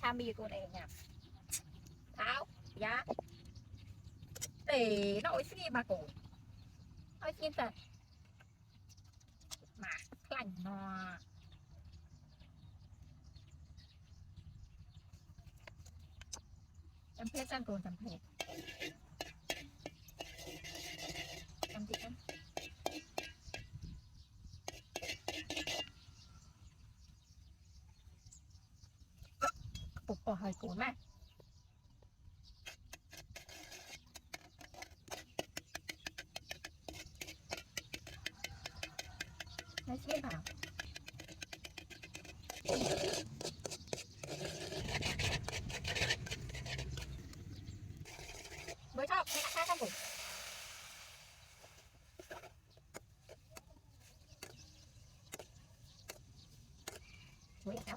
tham mì cô này nhỉ tháo giá để nội suy mà cổ nói xin thật mà lành nó chăm phết sang cổ chăm phết chăm phết phục bỏ hơi cổ mà nói xin vào mới chọc cái khác không cổ mới kéo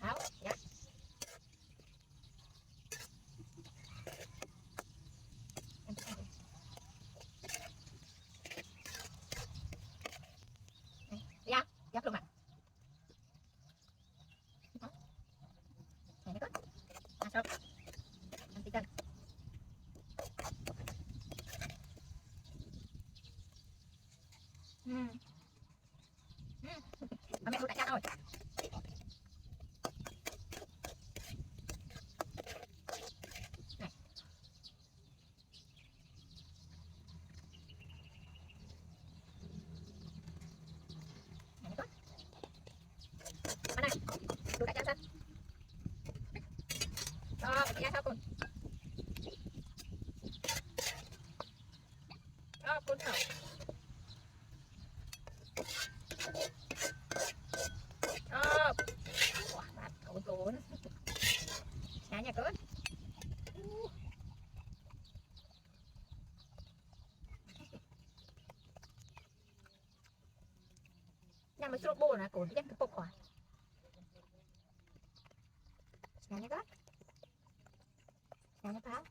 tháo dạ dạ dắt luôn mà này nó tốt à sao ăn tí chân mà mẹ luôn đại ca rồi đủ đại cha cho đại cha sao con cho con thở cho quả bát cậu tốn nhà nhà cỡ nhà mà sốt bồ là cổ dắt cái bọc quả nhà nhà cỡ nhà nhà pháo